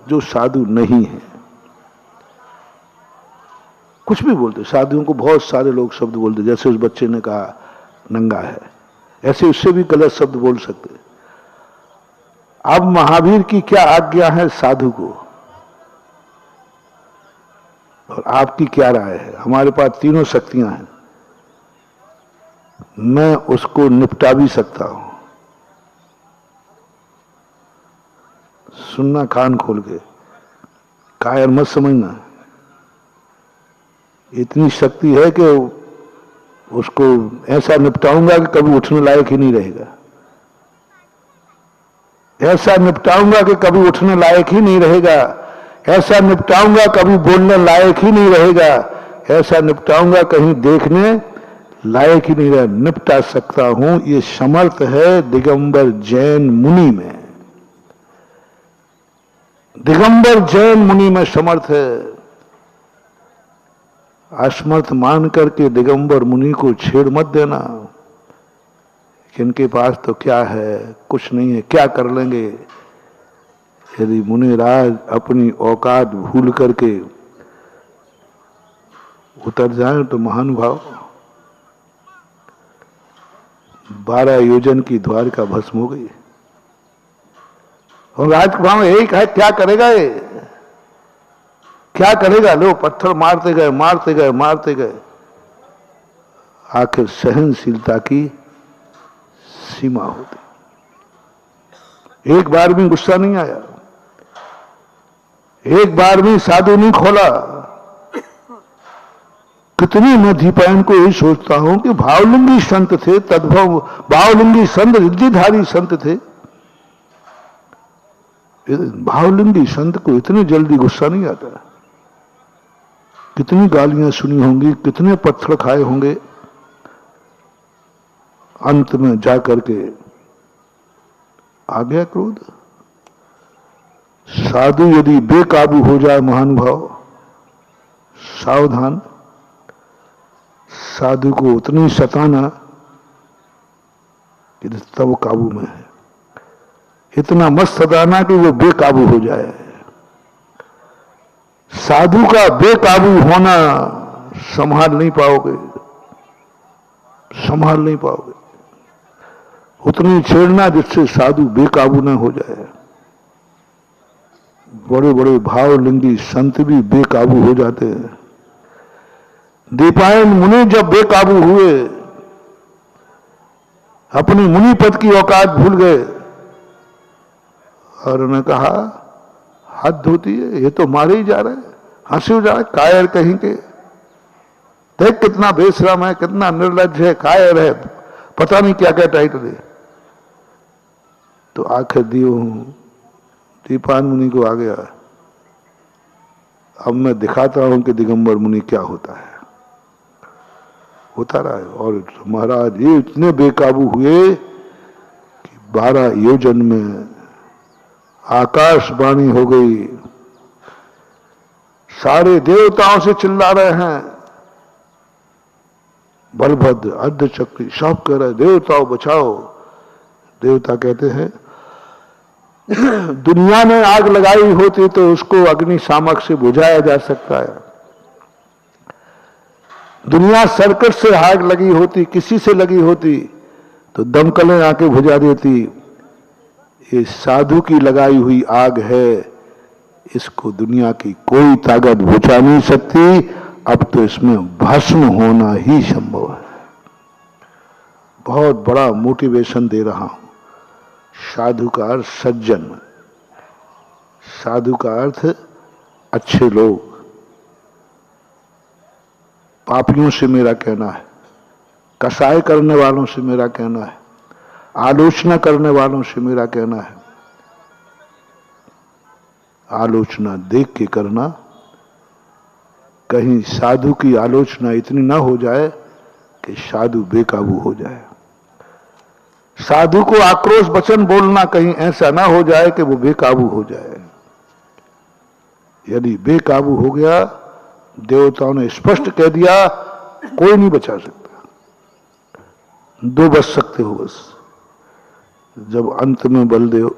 जो साधु नहीं है। कुछ भी बोलते, साधुओं को बहुत सारे लोग शब्द बोलते, जैसे उस बच्चे ने कहा नंगा है, ऐसे उससे भी गलत शब्द बोल सकते। अब महावीर की क्या आज्ञा है साधु को, और आपकी क्या राय है? हमारे पास तीनों शक्तियां हैं, मैं उसको निपटा भी सकता हूं। सुनना कान खोल के, कायर मत समझना। इतनी शक्ति है कि उसको ऐसा निपटाऊंगा कि कभी उठने लायक ही नहीं रहेगा, ऐसा निपटाऊंगा कि कभी उठने लायक ही नहीं रहेगा, ऐसा निपटाऊंगा कभी बोलने लायक ही नहीं रहेगा, ऐसा निपटाऊंगा कहीं देखने लायक ही नहीं रहेगा। निपटा सकता हूं, ये समर्थ है दिगंबर जैन मुनि में, दिगंबर जैन मुनि में समर्थ है। असमर्थ मान करके दिगंबर मुनि को छेड़ मत देना, इनके पास तो क्या है, कुछ नहीं है, क्या कर लेंगे। यदि मुनिराज अपनी औकात भूल करके उतर जाए तो महानुभाव 12 योजन की द्वारका भस्म हो गई। और राजकुमार एक है, क्या करेगा ये, क्या करेगा? लो पत्थर मारते गए मारते गए मारते गए, आखिर सहनशीलता की सीमा होती। एक बार भी गुस्सा नहीं आया, एक बार भी साधु नहीं खोला। कितनी मैं दीपायन को यही सोचता हूं कि भावलिंगी संत थे, तद्भव भावलिंगी संत, रिद्धिधारी संत थे। भावलिंगी संत को इतनी जल्दी गुस्सा नहीं आता। कितनी गालियां सुनी होंगी, कितने पत्थर खाए होंगे, अंत में जाकर के आ गया क्रोध। साधु यदि बेकाबू हो जाए महानुभाव, सावधान, साधु को उतनी सताना कि तब काबू में है, इतना मत सताना कि वो बेकाबू हो जाए। साधु का बेकाबू होना संभाल नहीं पाओगे, संभाल नहीं पाओगे। उतनी छेड़ना जिससे साधु बेकाबू ना हो जाए। बड़े बड़े भावलिंगी संत भी बेकाबू हो जाते हैं। दीपायन मुनि जब बेकाबू हुए, अपनी मुनि पद की औकात भूल गए और उन्होंने कहा हद होती है, ये तो मारे ही जा रहे हैं, हंसी हो जा रहा है, कायर कहीं के। देख कितना बेशरम है, कितना निर्लज्ज है, कायर है, पता नहीं क्या क्या टाइटल है। तो आखिर दीपायन मुनि को आ गया, अब मैं दिखाता हूं कि दिगंबर मुनि क्या होता है। होता रहा है, और महाराज ये इतने बेकाबू हुए कि 12 योजन में आकाशवाणी हो गई। सारे देवताओं से चिल्ला रहे हैं, बलभद्र अर्धचक्री सब कह रहे देवताओं बचाओ। देवता कहते हैं दुनिया में आग लगाई होती तो उसको अग्नि शामक से बुझाया जा सकता है। दुनिया सर्कट से आग लगी होती, किसी से लगी होती तो दमकलें आके बुझा देती। ये साधु की लगाई हुई आग है, इसको दुनिया की कोई ताकत बुझा नहीं सकती। अब तो इसमें भस्म होना ही संभव है। बहुत बड़ा मोटिवेशन दे रहा हूं। साधु का अर्थ सज्जन, साधु का अर्थ अच्छे लोग। पापियों से मेरा कहना है, कसाई करने वालों से मेरा कहना है, आलोचना करने वालों से मेरा कहना है, आलोचना देख के करना। कहीं साधु की आलोचना इतनी ना हो जाए कि साधु बेकाबू हो जाए। साधु को आक्रोश वचन बोलना कहीं ऐसा ना हो जाए कि वो बेकाबू हो जाए। यदि बेकाबू हो गया, देवताओं ने स्पष्ट कह दिया, कोई नहीं बचा सकता। 2 बच सकते हो बस। जब अंत में बलदेव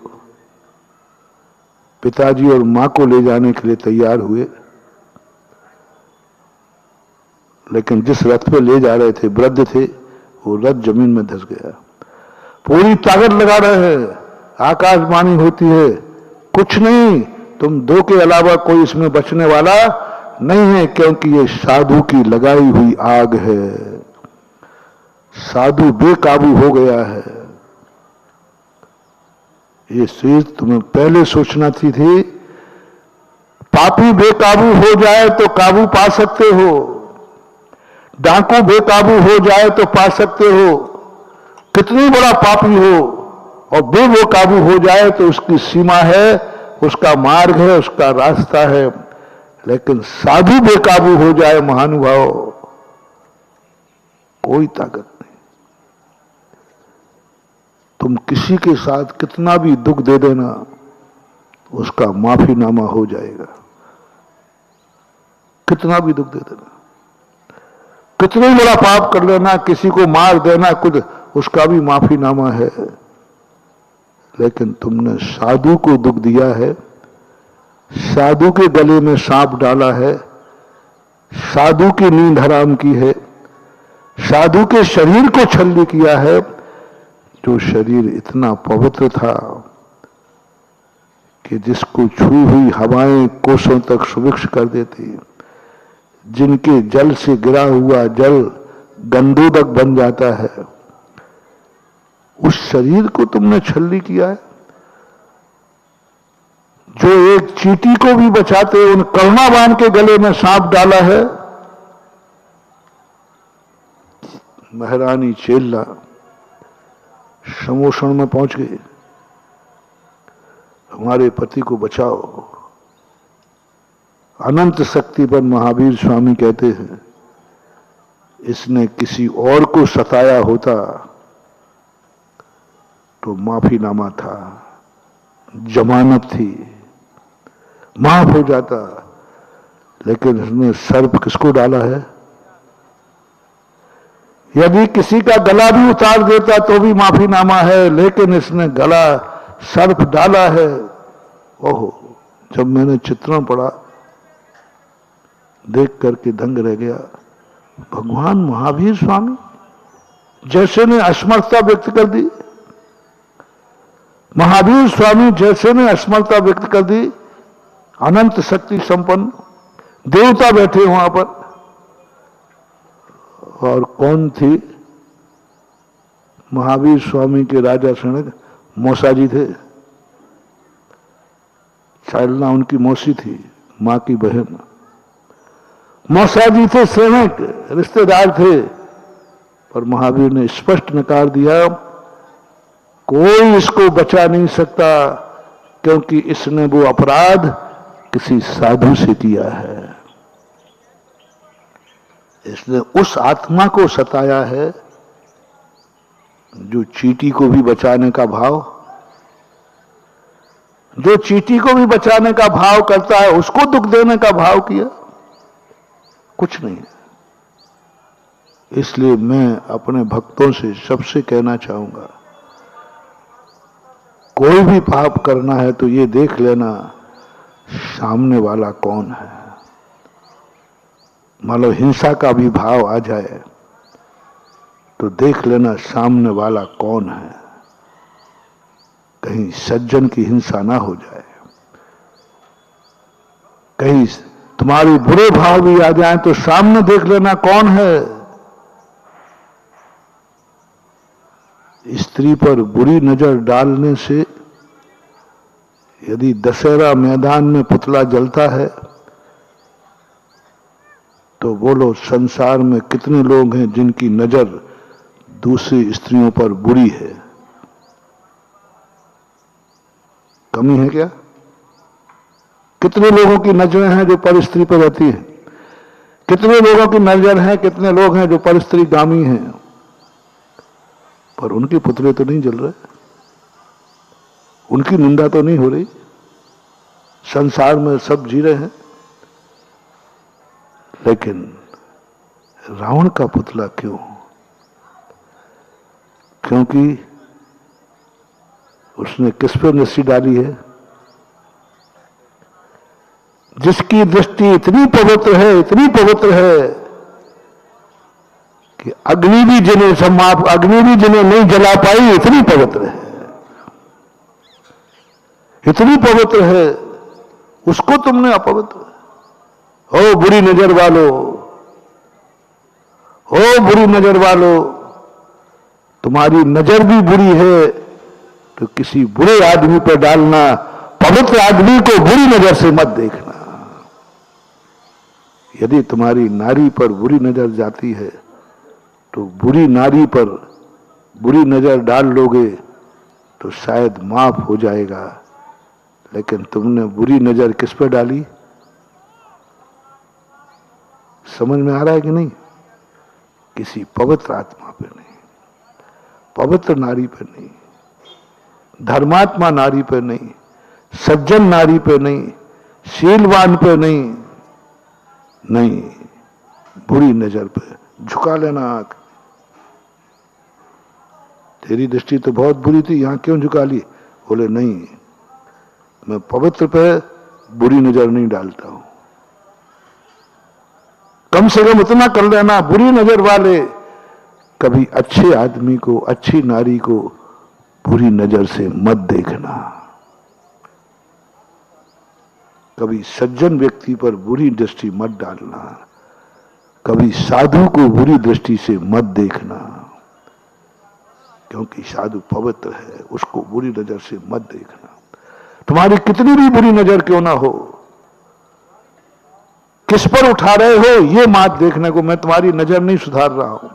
पिताजी और मां को ले जाने के लिए तैयार हुए, लेकिन जिस रथ पे ले जा रहे थे, वृद्ध थे, वो रथ जमीन में धंस गया। पूरी ताकत लगा रहे हैं, आकाशवाणी होती है, कुछ नहीं, तुम दो के अलावा कोई इसमें बचने वाला नहीं है, क्योंकि ये साधु की लगाई हुई आग है। साधु बेकाबू हो गया है। ये चीज तुम्हें पहले सोचना थी। पापी बेकाबू हो जाए तो काबू पा सकते हो, डाकू बेकाबू हो जाए तो पा सकते हो, कितनी बड़ा पापी हो और बेकाबू हो जाए तो उसकी सीमा है, उसका मार्ग है, उसका रास्ता है। लेकिन साधु बेकाबू हो जाए महानुभाव, कोई ताकत नहीं। तुम किसी के साथ कितना भी दुख दे देना, उसका माफीनामा हो जाएगा। कितना भी दुख दे देना, कितने बड़ा पाप कर लेना, किसी को मार देना, कुछ, उसका भी माफीनामा है। लेकिन तुमने साधु को दुख दिया है, साधु के गले में सांप डाला है, साधु की नींद हराम की है, साधु के शरीर को छल्ली किया है, जो शरीर इतना पवित्र था कि जिसको छू हुई हवाएं कोसों तक सुभिक्ष कर देती, जिनके जल से गिरा हुआ जल गंधोदक बन जाता है, उस शरीर को तुमने छल्ली किया है। जो एक चींटी को भी बचाते उन करुणावान के गले में सांप डाला है। महारानी चेल्ला समोषण में पहुंच गई, हमारे पति को बचाओ। अनंत शक्ति पर महावीर स्वामी कहते हैं, इसने किसी और को सताया होता तो माफीनामा था, जमानत थी, माफ हो जाता। लेकिन इसने सर्प किसको डाला है? यदि किसी का गला भी उतार देता तो भी माफीनामा है, लेकिन इसने गला सर्प डाला है। ओहो, जब मैंने चित्रण पढ़ा देख करके दंग रह गया। भगवान महावीर स्वामी जैसे ने असमर्थता व्यक्त कर दी, महावीर स्वामी जैसे ने असमर्थता व्यक्त कर दी, अनंत शक्ति संपन्न देवता बैठे वहां पर। और कौन थी? महावीर स्वामी के राजा सनक मौसा जी थे। चाइल्डना उनकी मौसी थी, मां की बहन। मौसा जी थे, सेवक रिश्तेदार थे। पर महावीर ने स्पष्ट नकार दिया, कोई इसको बचा नहीं सकता, क्योंकि इसने वो अपराध किसी साधु से किया है। इसने उस आत्मा को सताया है जो चींटी को भी बचाने का भाव, जो चींटी को भी बचाने का भाव करता है, उसको दुख देने का भाव किया। कुछ नहीं। इसलिए मैं अपने भक्तों से सबसे कहना चाहूंगा, कोई भी पाप करना है तो ये देख लेना सामने वाला कौन है। मान लो हिंसा का भी भाव आ जाए तो देख लेना सामने वाला कौन है, कहीं सज्जन की हिंसा ना हो जाए, कहीं तुम्हारे बुरे भाव भी आ जाए तो सामने देख लेना कौन है। स्त्री पर बुरी नजर डालने से यदि दशहरा मैदान में पुतला जलता है तो बोलो संसार में कितने लोग हैं जिनकी नजर दूसरी स्त्रियों पर बुरी है? कमी है क्या? कितने लोगों की नजरें हैं जो पर स्त्री पर रहती हैं? कितने लोगों की नजर है, कितने लोग हैं जो पर स्त्री गामी हैं, पर उनके पुतले तो नहीं जल रहे, उनकी निंदा तो नहीं हो रही। संसार में सब जी रहे हैं, लेकिन रावण का पुतला क्यों? क्योंकि उसने किस पर रस्सी डाली है? जिसकी दृष्टि इतनी पवित्र है, इतनी पवित्र है कि अग्नि भी जिन्हें नहीं जला पाई, इतनी पवित्र है, इतनी पवित्र है, उसको तुमने अपवित्र। हो बुरी नजर वालों, हो बुरी नजर वालों, तुम्हारी नजर भी बुरी है तो किसी बुरे आदमी पर डालना, पवित्र आदमी को बुरी नजर से मत देखना। यदि तुम्हारी नारी पर बुरी नजर जाती है तो बुरी नारी पर बुरी नजर डाल लोगे तो शायद माफ हो जाएगा, लेकिन तुमने बुरी नजर किस पर डाली? समझ में आ रहा है कि नहीं? किसी पवित्र आत्मा पर नहीं, पवित्र नारी पर नहीं, धर्मात्मा नारी पर नहीं, सज्जन नारी पर नहीं, शीलवान पर नहीं, नहीं, बुरी नजर पर झुका लेना आंख। तेरी दृष्टि तो बहुत बुरी थी, यहां क्यों झुका ली? बोले नहीं, मैं पवित्र पे बुरी नजर नहीं डालता हूं। कम से कम उतना कर लेना, बुरी नजर वाले कभी अच्छे आदमी को, अच्छी नारी को बुरी नजर से मत देखना। कभी सज्जन व्यक्ति पर बुरी दृष्टि मत डालना, कभी साधु को बुरी दृष्टि से मत देखना, क्योंकि साधु पवित्र है, उसको बुरी नजर से मत देखना। तुम्हारी कितनी भी बुरी नजर क्यों ना हो, किस पर उठा रहे हो ये मत देखने को। मैं तुम्हारी नजर नहीं सुधार रहा हूं,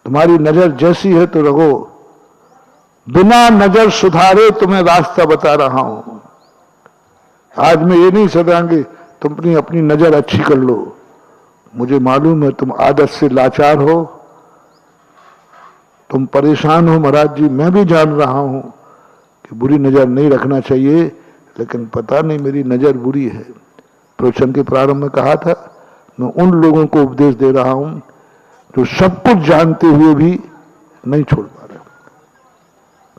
तुम्हारी नजर जैसी है तो रहो, बिना नजर सुधारे तुम्हें रास्ता बता रहा हूं। आज मैं ये नहीं सदांगे तुम अपनी नजर अच्छी कर लो। मुझे मालूम है तुम आदत से लाचार हो, तुम परेशान हो महाराज जी, मैं भी जान रहा हूं कि बुरी नजर नहीं रखना चाहिए, लेकिन पता नहीं मेरी नजर बुरी है। प्रवचन के प्रारंभ में कहा था, मैं उन लोगों को उपदेश दे रहा हूं जो सब कुछ जानते हुए भी नहीं छोड़ पा रहे।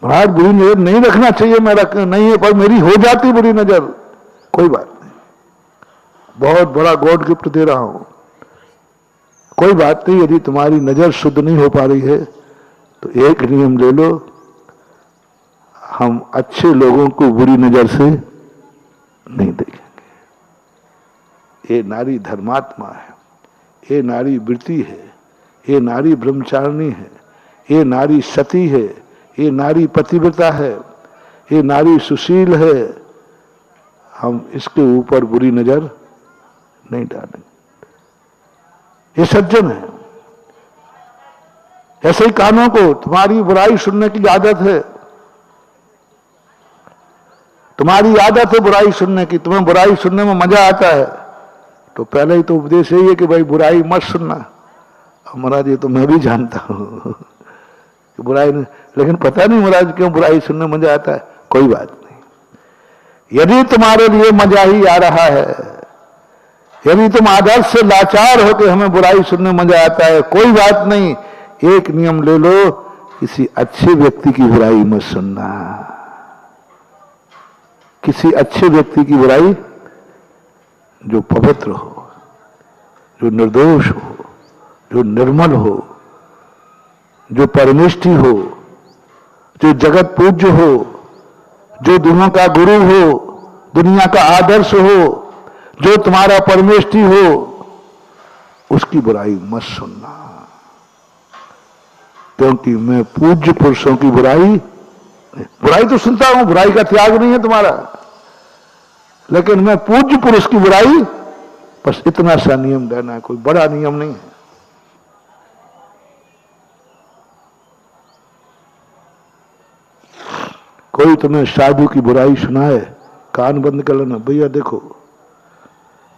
महाराज बुरी नजर नहीं रखना चाहिए, मैं रख नहीं है, पर मेरी हो जाती बुरी नजर, कोई बात नहीं, बहुत बड़ा गॉड गिफ्ट दे रहा हूं, कोई बात नहीं। यदि तुम्हारी नजर शुद्ध नहीं हो पा रही है तो एक नियम ले लो, हम अच्छे लोगों को बुरी नजर से नहीं देखेंगे। ये नारी धर्मात्मा है, ये नारी वृत्ति है, ये नारी ब्रह्मचारिणी है, ये नारी सती है, ये नारी पतिव्रता है, ये नारी सुशील है। हम इसके ऊपर बुरी नजर नहीं डालेंगे। ये सज्जन है। ऐसे ही कानों को तुम्हारी बुराई सुनने की आदत है, तुम्हारी आदत है बुराई सुनने की, तुम्हें बुराई सुनने में मजा आता है, तो पहले ही तो उपदेश यही है कि भाई बुराई मत सुनना। महाराज ये तो मैं भी जानता हूं कि बुराई नहीं, लेकिन पता नहीं महाराज क्यों बुराई सुनने में मजा आता है। कोई बात नहीं, यदि तुम्हारे लिए मजा ही आ रहा है, यदि तुम आदर्श से लाचार हो कि हमें बुराई सुनने में मजा आता है, कोई बात नहीं। एक नियम ले लो, किसी अच्छे व्यक्ति की बुराई मत सुनना। किसी अच्छे व्यक्ति की बुराई जो पवित्र हो, जो निर्दोष हो, जो निर्मल हो, जो परमेष्ठी हो, जो जगत पूज्य हो, जो दुनिया का गुरु हो, दुनिया का आदर्श हो, जो तुम्हारा परमेष्ठी हो, उसकी बुराई मत सुनना। क्योंकि मैं पूज्य पुरुषों की बुराई तो सुनता हूं, बुराई का त्याग नहीं है तुम्हारा, लेकिन मैं पूज्य पुरुष की बुराई, बस इतना सा नियम देना है, कोई बड़ा नियम नहीं है। कोई तुम्हें साधु की बुराई सुनाए, कान बंद कर लेना, भैया देखो,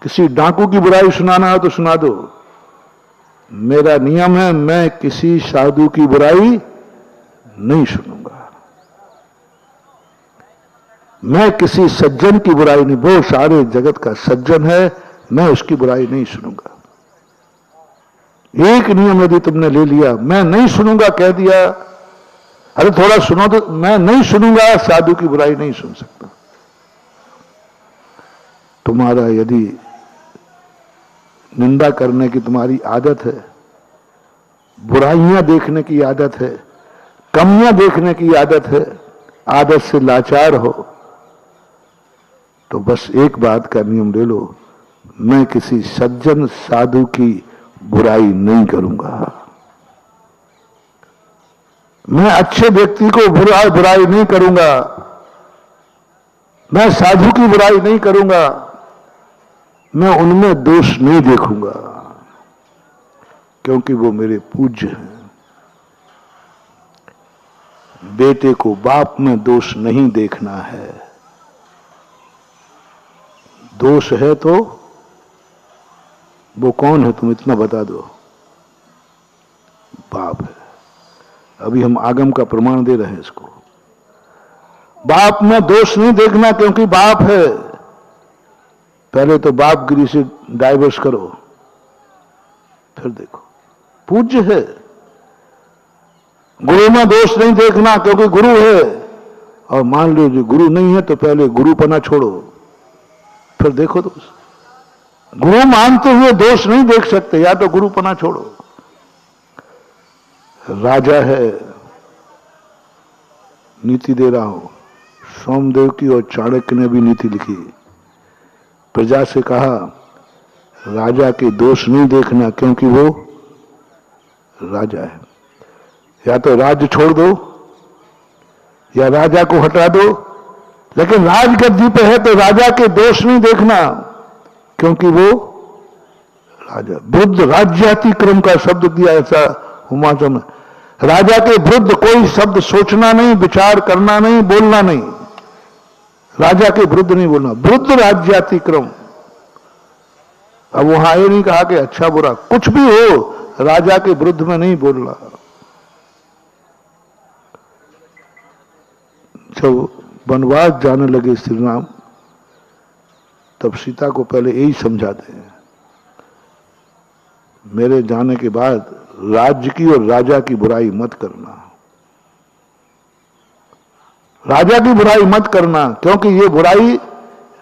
किसी डाकू की बुराई सुनाना हो तो सुना दो, मेरा नियम है, मैं किसी साधु की बुराई नहीं सुनूंगा। मैं किसी सज्जन की बुराई नहीं, वो सारे जगत का सज्जन है, मैं उसकी बुराई नहीं सुनूंगा। एक नियम यदि तुमने ले लिया, मैं नहीं सुनूंगा कह दिया, अरे थोड़ा सुनो तो, मैं नहीं सुनूंगा, साधु की बुराई नहीं सुन सकता। तुम्हारा यदि निंदा करने की तुम्हारी आदत है, बुराइयां देखने की आदत है, कमियां देखने की आदत है, आदत से लाचार हो, तो बस एक बात का नियम ले लो, मैं किसी सज्जन साधु की बुराई नहीं करूंगा। मैं अच्छे व्यक्ति को बुराई नहीं करूंगा। मैं साधु की बुराई नहीं करूंगा। मैं उनमें दोष नहीं देखूंगा, क्योंकि वो मेरे पूज्य हैं। बेटे को बाप में दोष नहीं देखना है। दोष है तो वो कौन है, तुम इतना बता दो। बाप है। अभी हम आगम का प्रमाण दे रहे हैं इसको। बाप में दोष नहीं देखना, क्योंकि बाप है। पहले तो बापगिरी से डाइवर्स करो, फिर देखो पूज्य है। गुरु में दोष नहीं देखना, क्योंकि गुरु है। और मान लो जो गुरु नहीं है तो पहले गुरुपना छोड़ो, फिर देखो दोष। गुरु मानते हुए दोष नहीं देख सकते, या तो गुरुपना छोड़ो। राजा है, नीति दे रहा हूं, सोमदेव की और चाणक्य ने भी नीति लिखी। प्रजा से कहा राजा के दोष नहीं देखना, क्योंकि वो राजा है। या तो राज्य छोड़ दो या राजा को हटा दो, लेकिन राजगद्दी पे है तो राजा के दोष नहीं देखना, क्योंकि वो राजा। बुद्ध राज्यातिक्रम का शब्द दिया, ऐसा हुमायूं में। राजा के विरुद्ध कोई शब्द सोचना नहीं, विचार करना नहीं, बोलना नहीं। राजा के विरुद्ध नहीं बोलना, विरुद्ध राज्यातिक्रम। अब वहां ये नहीं कहा कि अच्छा बुरा कुछ भी हो, राजा के विरुद्ध में नहीं बोलना। जब वनवास जाने लगे श्री राम, तब सीता को पहले यही समझाते हैं, मेरे जाने के बाद राज्य की और राजा की बुराई मत करना। राजा की बुराई मत करना, क्योंकि ये बुराई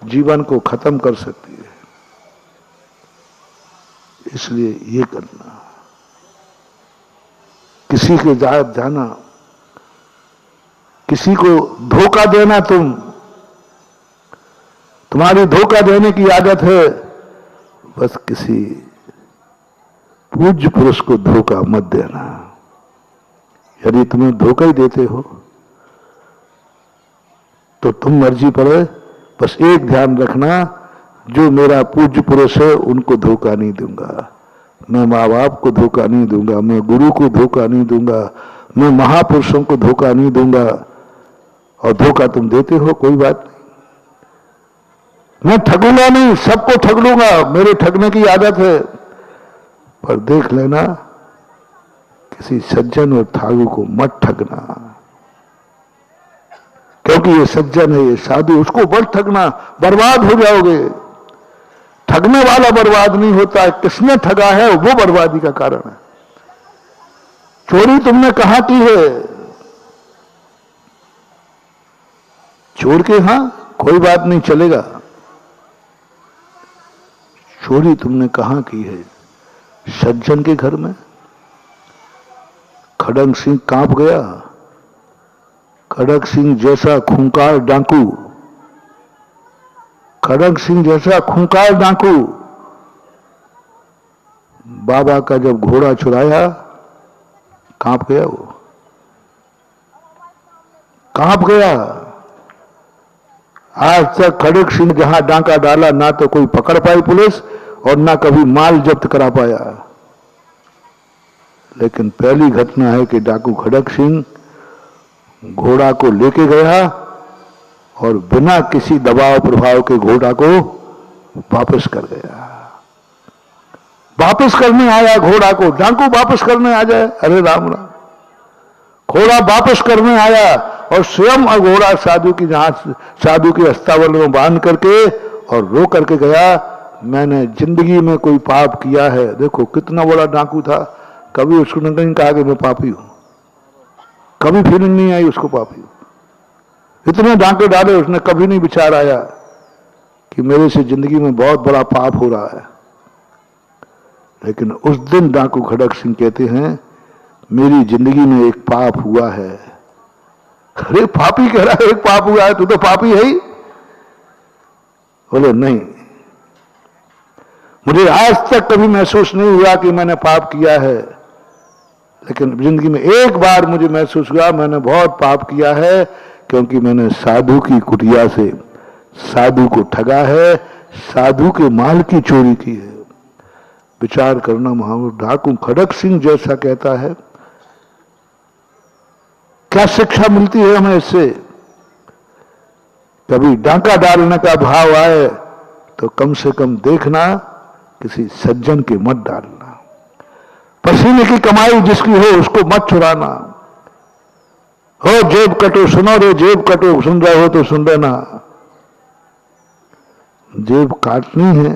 जीवन को खत्म कर सकती है। इसलिए ये करना। किसी के जाना, किसी को धोखा देना, तुम्हारी धोखा देने की आदत है, बस किसी पूज्य पुरुष को धोखा मत देना। यदि तुम्हें धोखा ही देते हो तो तुम मर्जी पर है। बस एक ध्यान रखना, जो मेरा पूज्य पुरुष है उनको धोखा नहीं दूंगा। मैं माँ बाप को धोखा नहीं दूंगा, मैं गुरु को धोखा नहीं दूंगा, मैं महापुरुषों को धोखा नहीं दूंगा। और धोखा तुम देते हो, कोई बात नहीं, मैं ठगूंगा नहीं, सबको ठग लूंगा, मेरे ठगने की आदत है। पर देख लेना, किसी सज्जन और साधु को मत ठगना, क्योंकि ये सज्जन है, ये साधु, उसको मत ठगना, बर्बाद हो जाओगे। ठगने वाला बर्बाद नहीं होता है, किसने ठगा है वो बर्बादी का कारण है। चोरी तुमने कहां की है? छोड़ के, हां कोई बात नहीं, चलेगा। चोरी तुमने कहां की है? सज्जन के घर में। खड़ग सिंह कांप गया। खड़ग सिंह जैसा खूंखार डाकू, खड़ग सिंह जैसा खूंखार डाकू, बाबा का जब घोड़ा चुराया, कांप गया, वो कांप गया। आज तक खड़ग सिंह जहां डांका डाला, ना तो कोई पकड़ पाई पुलिस और ना कभी माल जब्त करा पाया। लेकिन पहली घटना है कि डाकू खड़ग सिंह घोड़ा को लेके गया और बिना किसी दबाव प्रभाव के घोड़ा को वापस कर गया। वापस करने आया घोड़ा को, डाकू वापस करने आ जाए, अरे राम राम। घोड़ा वापस करने आया और स्वयं घोड़ा साधु की, जहां साधु के अस्तावल में बांध करके और रो करके गया, मैंने जिंदगी में कोई पाप किया है। देखो कितना बड़ा डाकू था, कभी उसको नहीं कहा कि मैं पापी हूं, कभी फीलिंग नहीं आई उसको पापी हूं। इतने डांके डाले उसने, कभी नहीं विचार आया कि मेरे से जिंदगी में बहुत बड़ा पाप हो रहा है। लेकिन उस दिन डाकू खड़क सिंह कहते हैं, मेरी जिंदगी में एक पाप हुआ है। अरे पापी कह रहा है एक पाप हुआ है, तू तो पापी है ही। बोले नहीं, मुझे आज तक कभी महसूस नहीं हुआ कि मैंने पाप किया है, लेकिन जिंदगी में एक बार मुझे महसूस हुआ मैंने बहुत पाप किया है, क्योंकि मैंने साधु की कुटिया से साधु को ठगा है, साधु के माल की चोरी की है। विचार करना, महावीर डाकू खड़क सिंह जैसा कहता है, क्या शिक्षा मिलती है हमें इससे। कभी डांका डालने का भाव आए तो कम से कम देखना किसी सज्जन के मत डालना। पसीने की कमाई जिसकी हो उसको मत चुराना। हो जेब कटो, सुनो रे जेब कटो, सुन रहे हो तो सुन लेना, जेब काटनी है